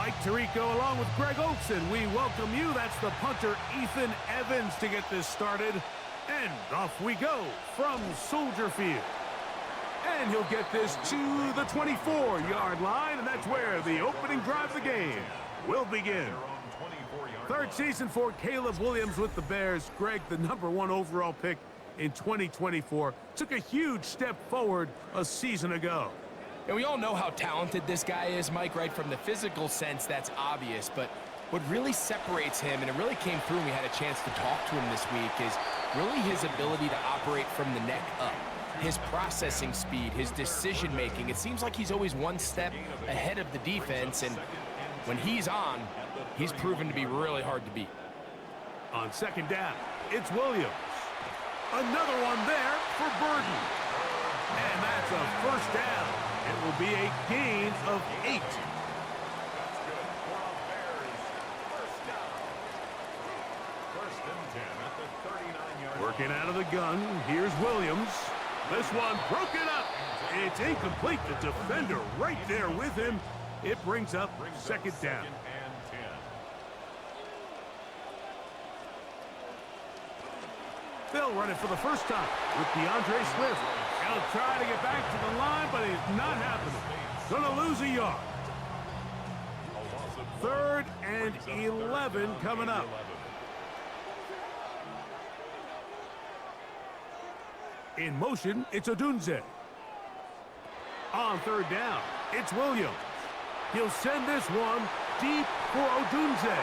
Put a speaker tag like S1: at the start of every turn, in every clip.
S1: Mike Tirico along with Greg Olson. We welcome you. That's the punter, Ethan Evans, to get this started. And off we go from Soldier Field. And he'll get this to the 24-yard line, and that's where the opening drive of the game will begin. Third season for Caleb Williams with the Bears. Greg, the #1 overall pick in 2024, took a huge step forward a season ago.
S2: And we all know how talented this guy is, Mike, right? From the physical sense, that's obvious. But what really separates him, and it really came through when we had a chance to talk to him this week, is really his ability to operate from the neck up. His processing speed, his decision-making. It seems like he's always one step ahead of the defense, and when he's on, he's proven to be really hard to beat.
S1: On second down, it's Williams. Another one there for Burden. And that's a first down. It will be a gain of 8. Working out of the gun, here's Williams. This one broken up. It's incomplete. The defender right there with him. It brings up second down. They'll run it for the first time with DeAndre Swift. He'll try to get back to the line, but it's not happening. Gonna lose a yard. 3rd and 11 coming up. In motion, it's Odunze. On 3rd down, it's Williams. He'll send this one deep for Odunze.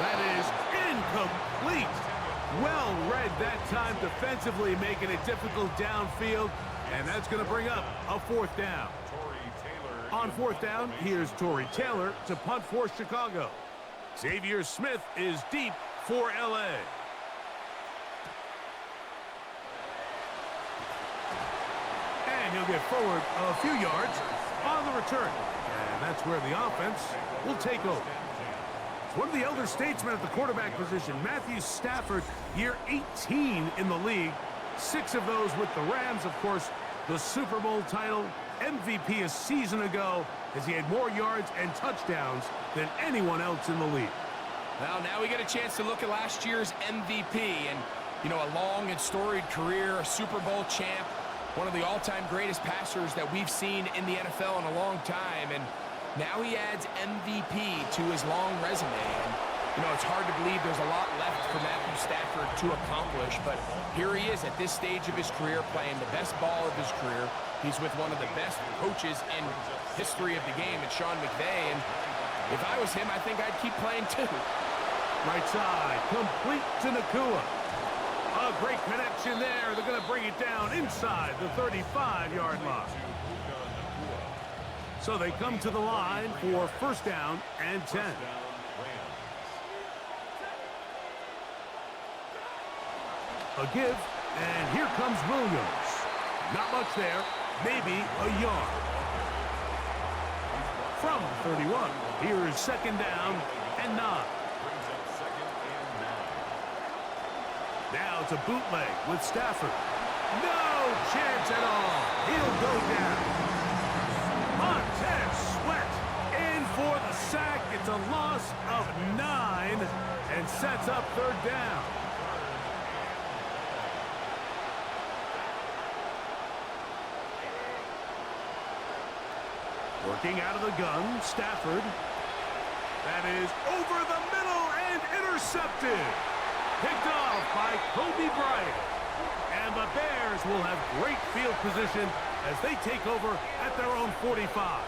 S1: That is incomplete. Well read that time defensively, making it difficult downfield, and that's going to bring up a 4th down. On 4th down, here's Tory Taylor to punt for Chicago. Xavier Smith is deep for LA. And he'll get forward a few yards on the return. And that's where the offense will take over. One of the elder statesmen at the quarterback position, Matthew Stafford, year 18 in the league. 6 of those with the Rams, of course, the Super Bowl title, MVP a season ago, as he had more yards and touchdowns than anyone else in the league.
S2: Well, now we get a chance to look at last year's MVP, and, you know, a long and storied career, a Super Bowl champ, one of the all-time greatest passers that we've seen in the NFL in a long time, and now he adds MVP to his long resume. And, you know, it's hard to believe there's a lot left for Matthew Stafford to accomplish, but here he is at this stage of his career playing the best ball of his career. He's with one of the best coaches in history of the game, it's Sean McVay, and if I was him, I think I'd keep playing too.
S1: Right side, complete to Nakua. A great connection there. They're going to bring it down inside the 35-yard line. So they come to the line for 1st down and 10. A give, and here comes Williams. Not much there, maybe a yard. From 31, here is 2nd down and 9. Now it's a bootleg with Stafford. No chance at all. He'll go down. Montez Sweat in for the sack. It's a loss of 9 and sets up 3rd down. Working out of the gun, Stafford. That is over the middle and intercepted. Picked off by Kobe Bryant. And the Bears will have great field position as they take over at their own 45.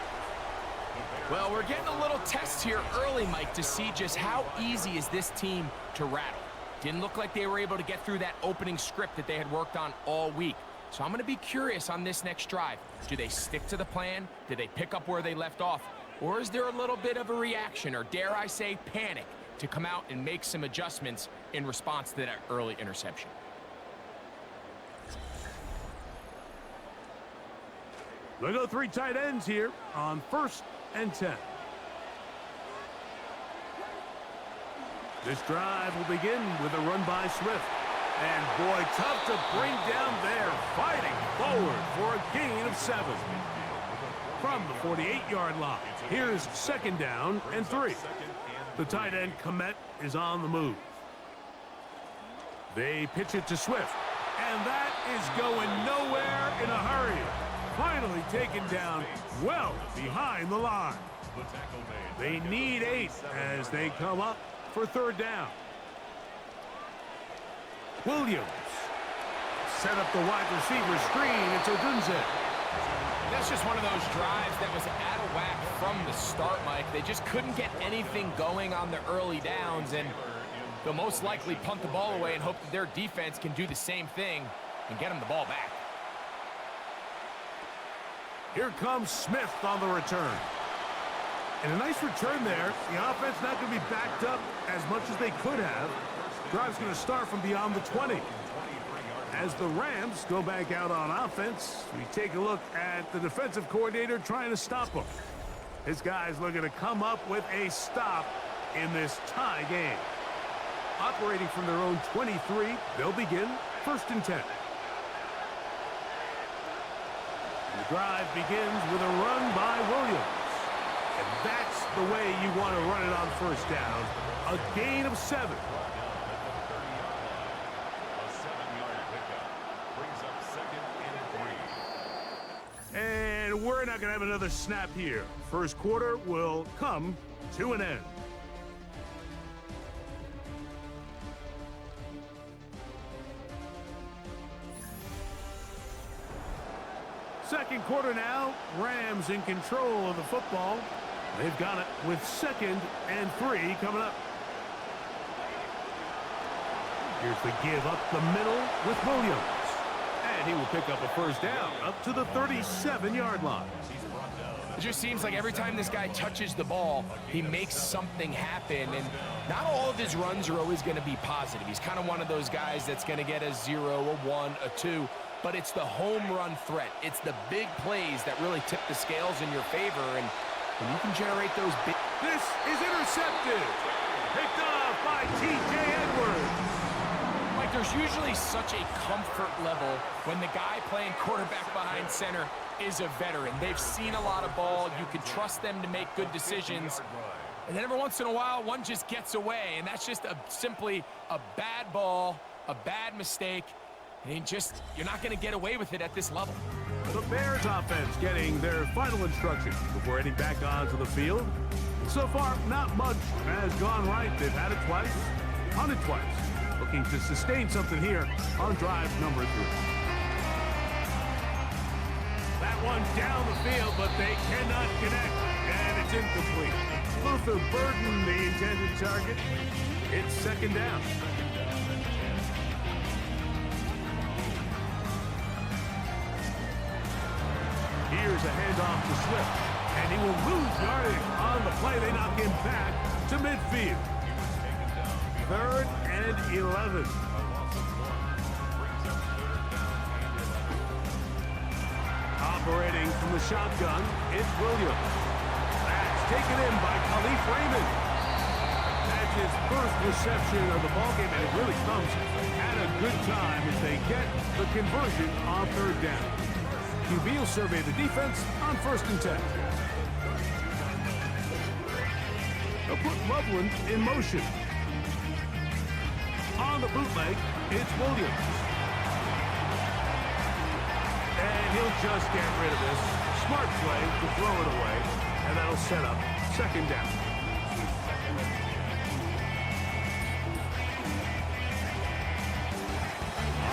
S2: Well, we're getting a little test here early, Mike, to see just how easy is this team to rattle. Didn't look like they were able to get through that opening script that they had worked on all week. So I'm going to be curious on this next drive. Do they stick to the plan? Do they pick up where they left off? Or is there a little bit of a reaction, or dare I say panic, to come out and make some adjustments in response to that early interception?
S1: They go 3 tight ends here on 1st and 10. This drive will begin with a run by Swift. And boy, tough to bring down there, fighting forward for a gain of 7. from the 48-yard line. Here's second down and 3. The tight end, Komet, is on the move. They pitch it to Swift. And that is going nowhere in a hurry. Finally taken down well behind the line. They need 8 as they come up for third down. Williams set up the wide receiver screen. It's Odunze.
S2: That's just one of those drives that was out of whack from the start, Mike. They just couldn't get anything going on the early downs, and they'll most likely punt the ball away and hope that their defense can do the same thing and get them the ball back.
S1: Here comes Smith on the return. And a nice return there. The offense not going to be backed up as much as they could have. Drive's going to start from beyond the 20. As the Rams go back out on offense, we take a look at the defensive coordinator trying to stop them. His guys looking to come up with a stop in this tie game. Operating from their own 23, they'll begin first and 10. The drive begins with a run by Williams. And that's the way you want to run it on first down. A gain of 7. And we're not going to have another snap here. First quarter will come to an end. Second quarter now. Rams in control of the football. They've got it with second and 3 coming up. Here's the give up the middle with Williams. And he will pick up a first down up to the 37-yard line.
S2: It just seems like every time this guy touches the ball, he makes something happen. And not all of his runs are always going to be positive. He's kind of one of those guys that's going to get a 0, a 1, a 2. But it's the home run threat. It's the big plays that really tip the scales in your favor. And when you can generate those big...
S1: This is intercepted. Picked off by T.J. Edwards.
S2: Like, there's usually such a comfort level when the guy playing quarterback behind center is a veteran. They've seen a lot of ball. You can trust them to make good decisions. And then every once in a while, one just gets away. And that's just simply a bad ball, a bad mistake. And you're not going to get away with it at this level.
S1: The Bears offense getting their final instructions before heading back onto the field. So far, not much has gone right. They've had it twice, punted twice. Looking to sustain something here on drive number 3. That one down the field, but they cannot connect, and it's incomplete. Luther Burden, the intended target. It's second down. Here's a handoff to Swift, and he will lose yardage on the play. They knock him back to midfield. 3rd and 11. Operating from the shotgun, it's Williams. That's taken in by Khalif Raymond. That's his first reception of the ballgame, and it really comes at a good time as they get the conversion on 3rd down. QB will survey the defense on 1st and 10. They'll put Loveland in motion. On the bootleg, it's Williams. And he'll just get rid of this. Smart play to throw it away, and that'll set up second down.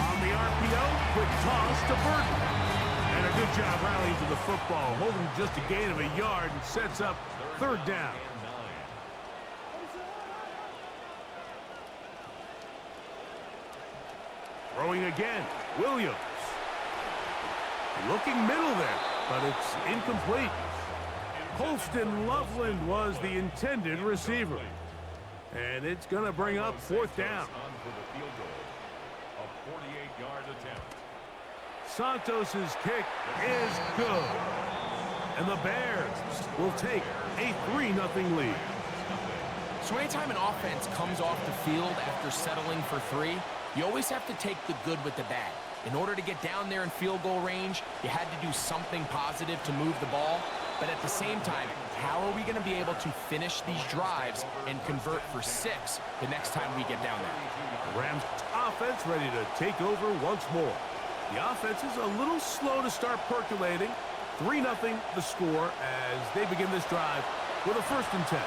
S1: On the RPO, quick toss to Burton. And a good job rallying to the football, holding just a gain of a yard and sets up 3rd down. Throwing again, Williams. Looking middle there, but it's incomplete. Colston Loveland was the intended receiver. And it's going to bring up 4th down. Santos's kick is good. And the Bears will take a 3-0 lead.
S2: So anytime an offense comes off the field after settling for 3, you always have to take the good with the bad. In order to get down there in field goal range, you had to do something positive to move the ball. But at the same time, how are we going to be able to finish these drives and convert for 6 the next time we get down there?
S1: The Rams offense ready to take over once more. The offense is a little slow to start percolating. 3-0 the score as they begin this drive with a 1st and 10.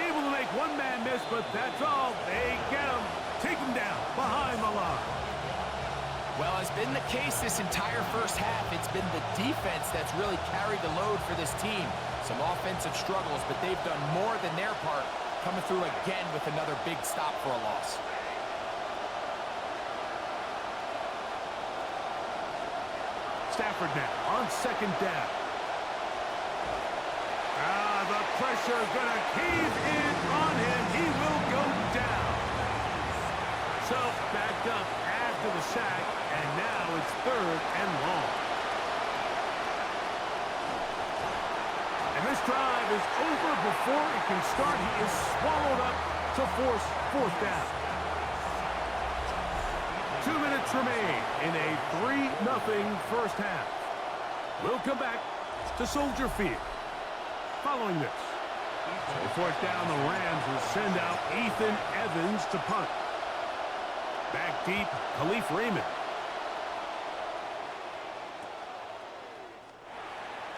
S1: Able to make one man miss, but that's all. They get him. Take him down behind the line.
S2: Well, as been the case this entire first half, it's been the defense that's really carried the load for this team. Some offensive struggles, but they've done more than their part, coming through again with another big stop for a loss.
S1: Stafford now on 2nd down. The pressure is going to cave in on him. He will go down. So backed up after the sack, and now it's 3rd and long. And this drive is over before it can start. He is swallowed up to force 4th down. 2 minutes remain in a 3-0 first half. We'll come back to Soldier Field. Following this, so 4th down, the Rams will send out Ethan Evans to punt. Back deep, Khalif Raymond.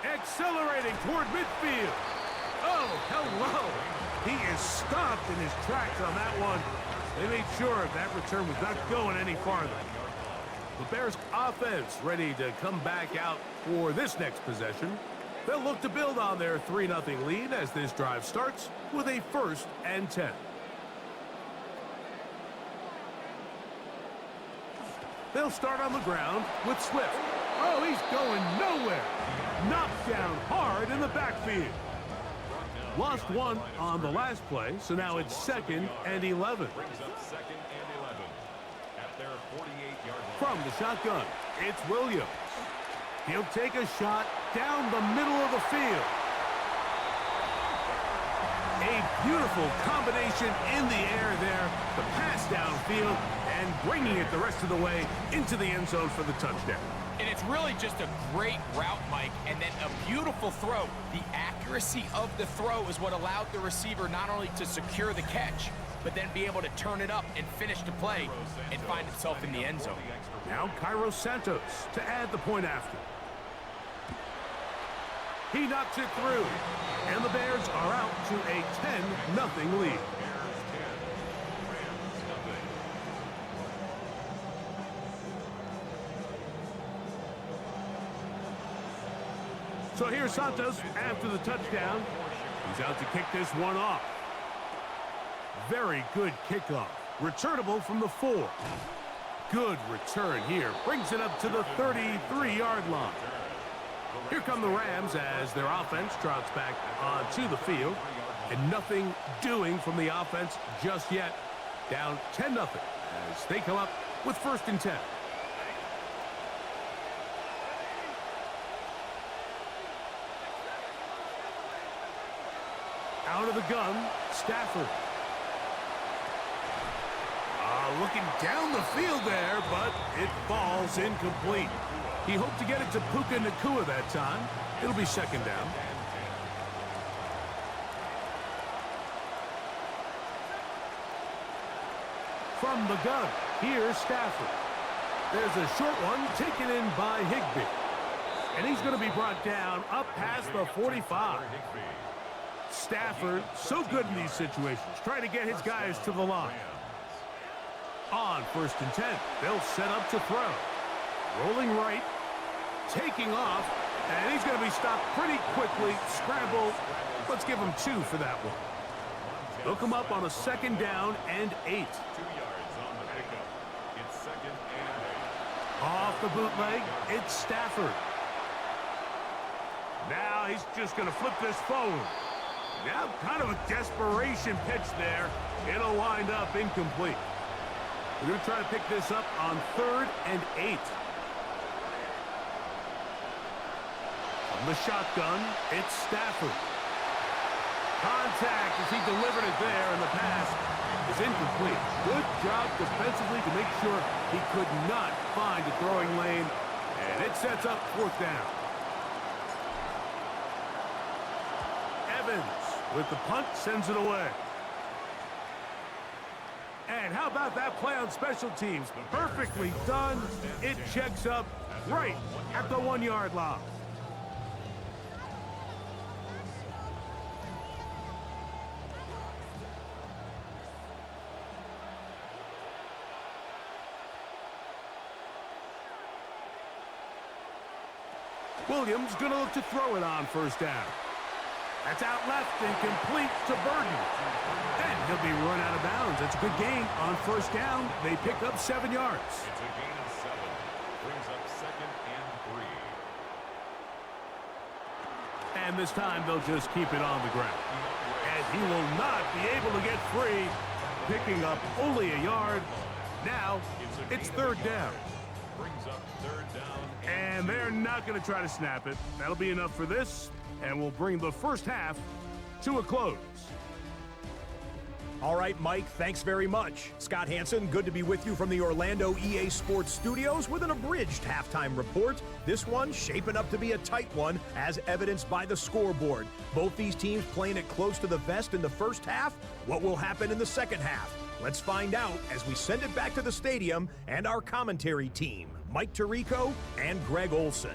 S1: Accelerating toward midfield. Oh, hello. He is stopped in his tracks on that one. They made sure that return was not going any farther. The Bears offense ready to come back out for this next possession. They'll look to build on their 3-0 lead as this drive starts with a 1st and 10. They'll start on the ground with Swift. Oh, he's going nowhere. Knocked down hard in the backfield. Lost one on the last play, so now it's 2nd and 11. From the shotgun, it's Williams. He'll take a shot down the middle of the field. A beautiful combination in the air there. The pass downfield and bringing it the rest of the way into the end zone for the touchdown.
S2: And it's really just a great route, Mike, and then a beautiful throw. The accuracy of the throw is what allowed the receiver not only to secure the catch, but then be able to turn it up and finish the play and find himself in the end zone.
S1: Now Cairo Santos to add the point after. He knocks it through, and the Bears are out to a 10-0 lead. So here's Santos after the touchdown. He's out to kick this one off. Very good kickoff. Returnable from the 4. Good return here. Brings it up to the 33-yard line. Here come the Rams as their offense trots back onto the field. And nothing doing from the offense just yet. Down 10-0 as they come up with 1st and 10. Out of the gun, Stafford. Looking down the field there, but it falls incomplete. He hoped to get it to Puka Nacua that time. It'll be 2nd down. From the gun, here's Stafford. There's a short one taken in by Higbee. And he's going to be brought down up past the 45. Stafford, so good in these situations, trying to get his guys to the line. On 1st and 10, they'll set up to throw. Rolling right, taking off, and he's going to be stopped pretty quickly. Scramble. Let's give him 2 for that one. They'll come up on a 2nd down and 8. 2
S3: yards on the pickup. It's 2nd and 8.
S1: Off the bootleg, it's Stafford. Now he's just going to flip this forward. Now kind of a desperation pitch there. It'll wind up incomplete. We're going to try to pick this up on 3rd and 8. From the shotgun, it's Stafford. Contact as he delivered it there, and the pass is incomplete. Good job defensively to make sure he could not find a throwing lane, and it sets up 4th down. Evans with the punt sends it away. And how about that play on special teams? Perfectly done. It checks up right at the 1-yard line. Williams going to look to throw it on first down. That's out left and complete to Burton. And he'll be run out of bounds. It's a good gain on first down. They pick up 7 yards.
S3: It's a gain of 7. Brings up 2nd and 3.
S1: And this time they'll just keep it on the ground. And he will not be able to get free, picking up only a yard. Now it's 3rd down.
S3: Brings up 3rd down.
S1: And they're not going to try to snap it. That'll be enough for this, and we'll bring the first half to a close.
S4: All right, Mike, thanks very much. Scott Hansen, good to be with you from the Orlando EA Sports Studios with an abridged halftime report. This one shaping up to be a tight one, as evidenced by the scoreboard. Both these teams playing it close to the vest in the first half. What will happen in the second half? Let's find out as we send it back to the stadium and our commentary team, Mike Tirico and Greg Olson.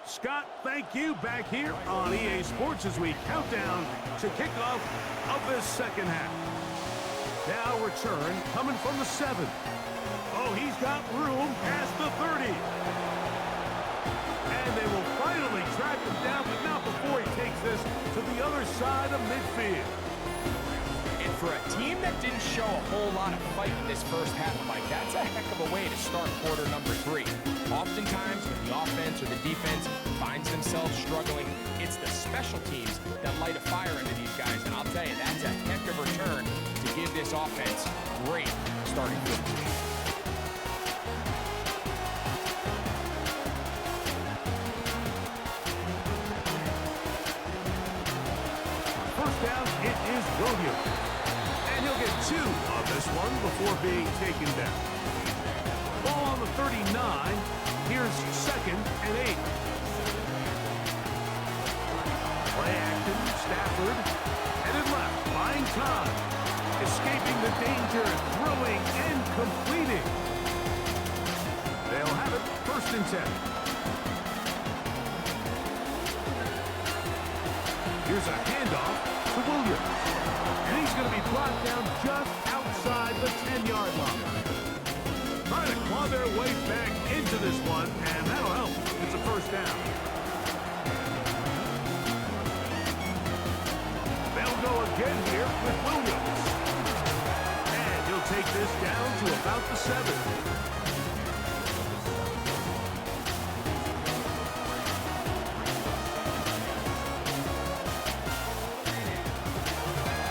S1: Scott, thank you. Back here on EA Sports as we count down to kickoff of this second half. Now return coming from the 7. Oh, he's got room past the 30. And they will finally track him down, but not before he takes this to the other side of midfield.
S2: And for a team that didn't show a whole lot of fight in this first half, Mike, that's a heck of a way to start quarter number 3. Oftentimes, when the offense or the defense finds themselves struggling, it's the special teams that light a fire under these guys. And I'll tell you, that's a heck of a return to give this offense great starting field position.
S1: First down, it is Williams. And he'll get 2 on this one before being taken down. Ball on the 39. Here's 2nd and 8. Play action, Stafford. Headed left, buying time. Escaping the danger, throwing and completing. They'll have it 1st and 10. Here's a handoff to Williams. And he's going to be brought down just outside the 10-yard line. Trying to claw their way back into this one, and that'll help. It's a 1st down. They'll go again here with Williams. And he'll take this down to about the 7.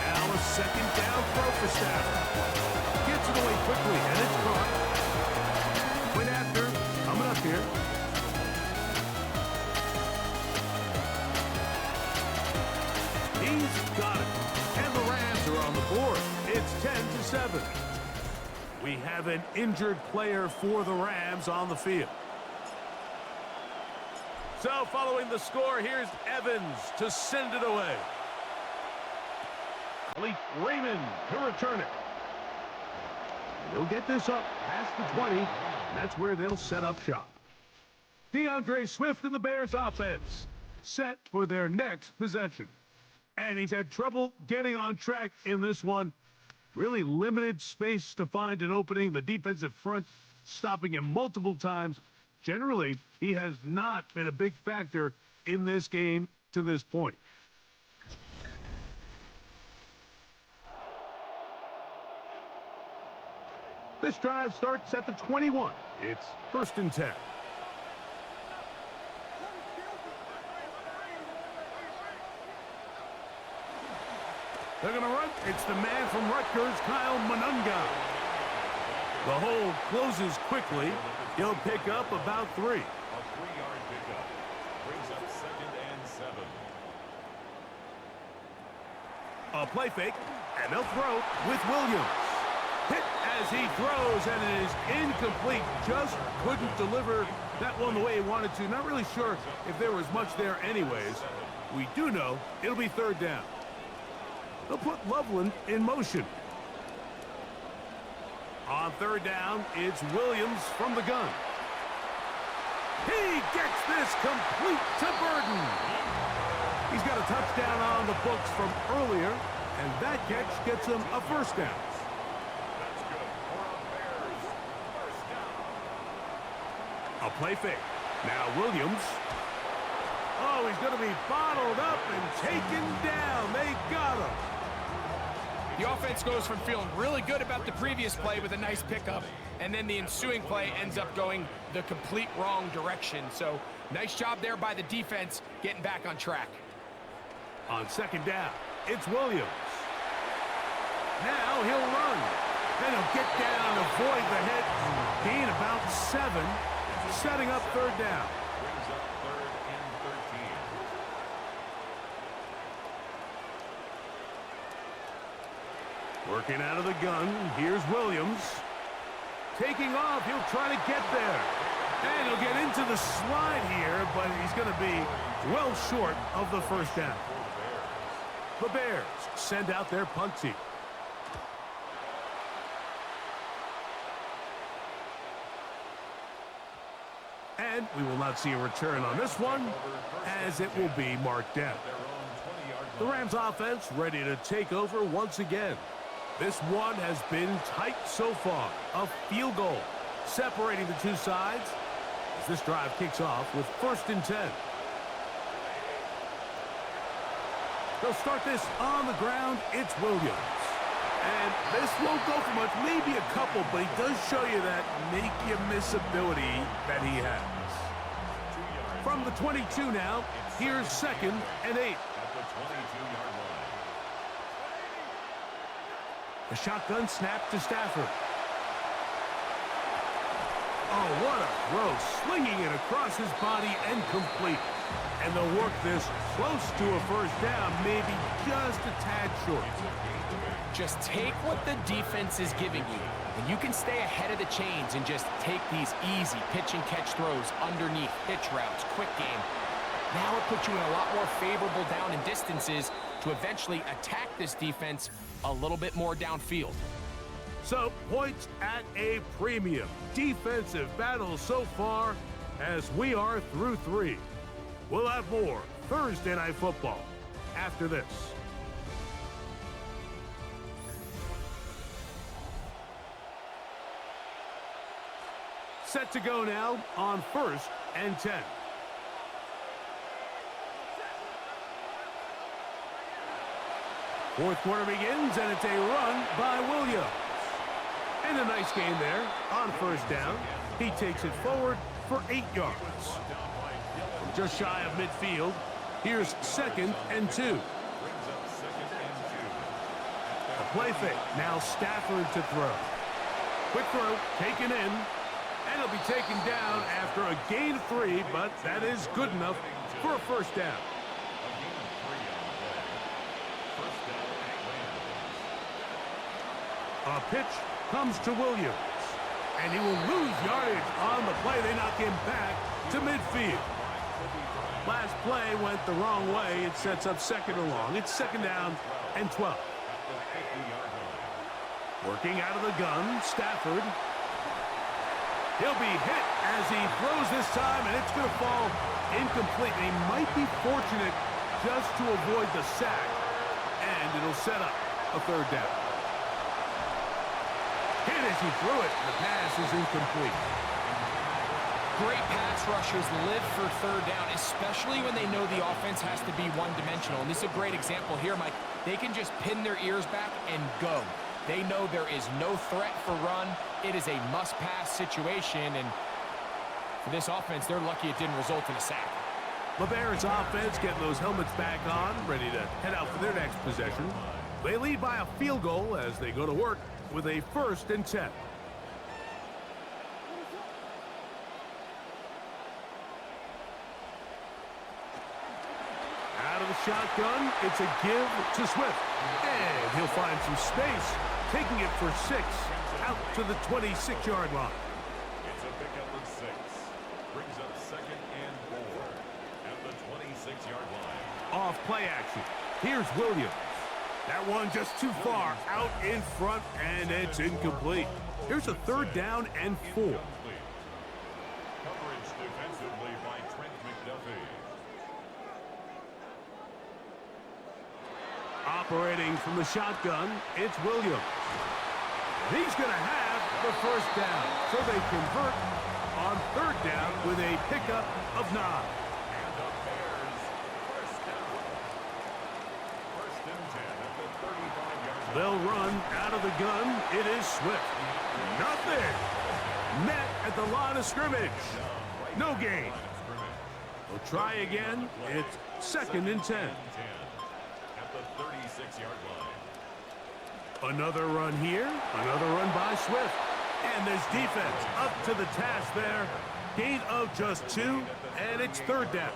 S1: Now a 2nd down throw for Stafford. Gets it away quickly, and it's caught. Went after, coming up here. He's got it. And the Rams are on the board. It's 10-7. We have an injured player for the Rams on the field. So following the score, here's Evans to send it away. Malik Raymond to return it. They'll get this up past the 20. That's where they'll set up shop. DeAndre Swift and the Bears offense set for their next possession. And he's had trouble getting on track in this one. Really limited space to find an opening. The defensive front stopping him multiple times. Generally, he has not been a big factor in this game to this point. This drive starts at the 21. It's 1st and 10. They're going to run. It's the man from Rutgers, Kyle Monunga. The hold closes quickly. He'll pick up about 3.
S3: A 3-yard pickup. Brings up 2nd and 7.
S1: A play fake, and they'll throw with Williams. Hit as he throws, and it is incomplete. Just couldn't deliver that one the way he wanted to. Not really sure if there was much there anyways. We do know it'll be third down. They'll put Loveland in motion. On third down, it's Williams from the gun. He gets this complete to Burden. He's got a touchdown on the books from earlier, and that catch gets him a first down.
S3: That's good for a Bears first down.
S1: A play fake. Now Williams. Oh, he's going to be bottled up and taken down. They got him.
S2: The offense goes from feeling really good about the previous play with a nice pickup, and then the ensuing play ends up going the complete wrong direction. So nice job there by the defense getting back on track.
S1: On second down, it's Williams. Now he'll run. Then he'll get down, avoid the hit, gain about 7, setting up third down.
S3: Brings up 3rd and 13.
S1: Working out of the gun, here's Williams. Taking off, he'll try to get there. And he'll get into the slide here, but he's going to be well short of the first down. The Bears send out their punt team. And we will not see a return on this one, as it will be marked down. The Rams offense ready to take over once again. This one has been tight so far. A field goal separating the two sides as this drive kicks off with 1st and 10. They'll start this on the ground. It's Williams. And this won't go for much, maybe a couple, but he does show you that make-you-miss ability that he has. From the 22 now, here's 2nd and 8.
S3: At the 22-yard line.
S1: The shotgun snap to Stafford. Oh, what a throw. Slinging it across his body and complete. And they'll work this close to a first down, maybe just a tad short.
S2: Just take what the defense is giving you, and you can stay ahead of the chains and just take these easy pitch and catch throws underneath, pitch routes, quick game. Now it puts you in a lot more favorable down and distances to eventually attack this defense a little bit more downfield.
S1: So, points at a premium. Defensive battle so far as we are through 3. We'll have more Thursday Night Football after this. Set to go now on 1st and 10. Fourth quarter begins, and it's a run by Williams. And a nice gain there on first down. He takes it forward for 8 yards. From just shy of midfield, here's 2nd and 2.
S3: Brings up 2nd and 2.
S1: A play fake. Now Stafford to throw. Quick throw, taken in. And he'll be taken down after a gain of 3, but that is good enough for a first down. A pitch comes to Williams, and he will lose yardage on the play. They knock him back to midfield. Last play went the wrong way. It sets up 2nd and long. It's 2nd down and 12. Working out of the gun, Stafford. He'll be hit as he throws this time, and it's going to fall incomplete. He might be fortunate just to avoid the sack, and it'll set up a third down. Hit as he threw it. The pass is incomplete.
S2: Great pass rushers live for third down, especially when they know the offense has to be one-dimensional. And this is a great example here, Mike. They can just pin their ears back and go. They know there is no threat for run. It is a must-pass situation, and for this offense, they're lucky it didn't result in a sack.
S1: The Bears offense getting those helmets back on, ready to head out for their next possession. They lead by a field goal as they go to work with a 1st and 10. Out of the shotgun. It's a give to Swift. And he'll find some space, taking it for 6 out to the 26-yard line.
S3: It's a pickup of 6. Brings up 2nd and 4 at the 26-yard line.
S1: Off play action. Here's Williams. That one just too far out in front, and it's incomplete. Here's a 3rd down and 4.
S3: Coverage defensively by Trent McDuffie.
S1: Operating from the shotgun, it's Williams. He's going to have the 1st down, so they convert on 3rd down with a pickup of 9.
S3: And the Bears 1st down. 1st and 10 at the 35-yard line.
S1: They'll run out of the gun. It is Swift. Nothing. Met at the line of scrimmage. No gain. We'll try again. It's 2nd and 10.
S3: At the 36-yard line.
S1: Another run here. Another run by Swift. And this defense up to the task there. Gain of just 2, and it's 3rd down.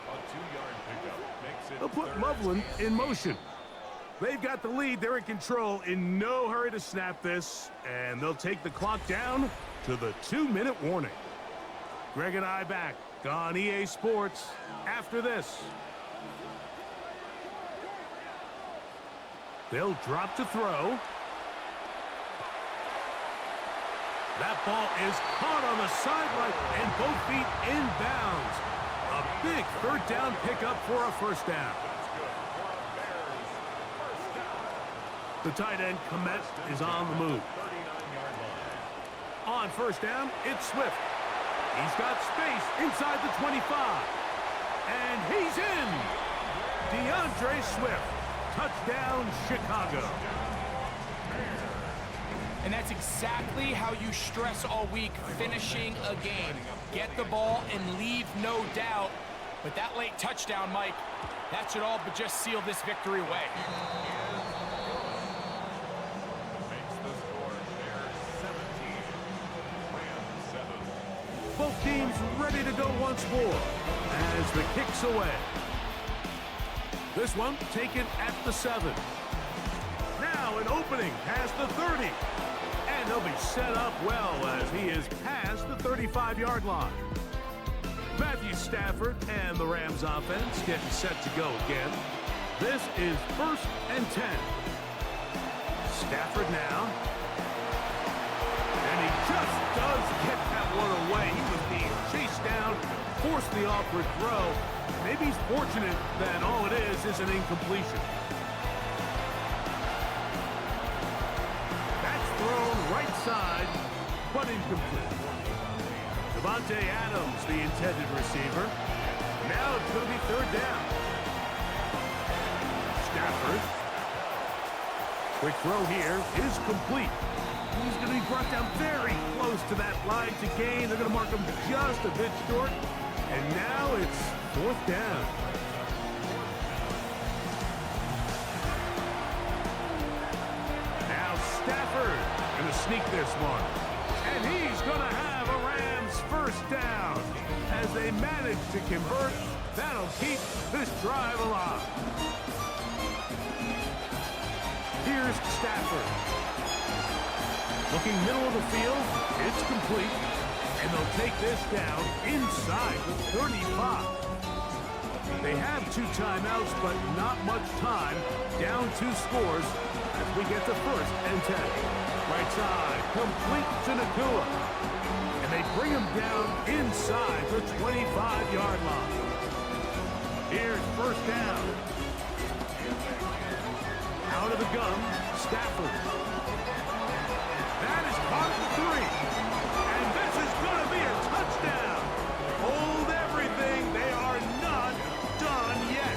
S3: A 2-yard pickup makes it
S1: They'll put
S3: 3rd
S1: Loveland in motion. They've got the lead. They're in control. In no hurry to snap this. And they'll take the clock down to the 2-minute warning. Greg and I back on EA Sports after this. They'll drop to throw. That ball is caught on the sideline and both feet inbounds. A big 3rd down pickup for a 1st down. The tight end, Komet, is on the move.
S3: 39-yard line.
S1: On 1st down, it's Swift. He's got space inside the 25. And he's in. DeAndre Swift. Touchdown, Chicago.
S2: And that's exactly how you stress all week, finishing a game. Get the ball and leave no doubt. But that late touchdown, Mike, that should all but just seal this victory away.
S3: Makes the score Bears 17, Rams 7.
S1: Both teams ready to go once more as the kick's away. This one taken at the 7. Now an opening past the 30. And he'll be set up well as he is past the 35-yard line. Matthew Stafford and the Rams offense getting set to go again. This is 1st and 10. Stafford now. And he just does get that one away. He was being chased down, forced the awkward throw. Maybe he's fortunate that all it is an incompletion. That's thrown right side, but incomplete. Devontae Adams, the intended receiver. Now it's going to be 3rd down. Stafford. Quick throw here is complete. He's going to be brought down very close to that line to gain. They're going to mark him just a bit short. And now it's 4th down. Now Stafford going to sneak this one. And he's going to have a Rams 1st down. As they manage to convert, that'll keep this drive alive. Here's Stafford. Looking middle of the field, it's complete. And they'll take this down inside the 35. They have 2 timeouts, but not much time. Down 2 scores as we get to 1st and 10. Right side, complete to Nakua. And they bring him down inside the 25-yard line. Here's 1st down. Out of the gun, Stafford. That is caught at the 3. And this is going to be a touchdown. Hold everything. They are not done yet.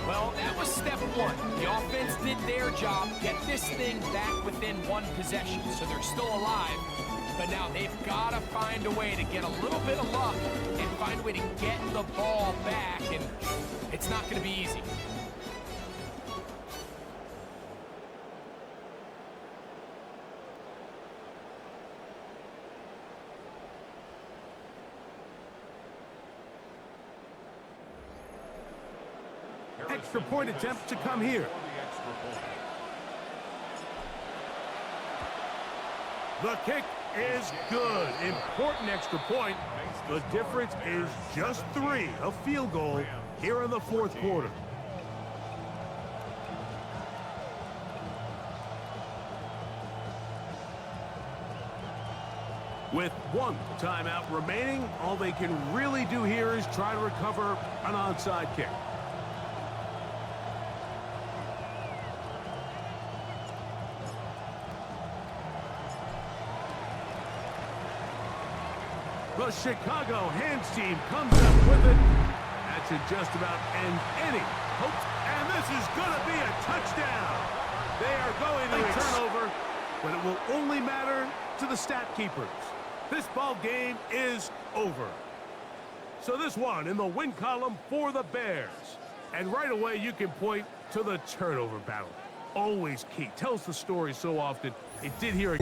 S2: Well, that was step 1. The offense did their job, get this thing back within 1 possession, so they're still alive. But now they've got to find a way to get a little bit of luck and find a way to get the ball back, and it's not going to be easy.
S1: extra point attempt to come here. The kick is good. Important extra point. The difference is just 3, a field goal here in the fourth quarter. With 1 timeout remaining, all they can really do here is try to recover an onside kick. The Chicago Hands team comes up with it. That should just about end any hopes. And this is going to be a touchdown. They are going to a turnover, but it will only matter to the stat keepers. This ball game is over. So this one in the win column for the Bears. And right away you can point to the turnover battle. Always key. Tells the story so often. It did here.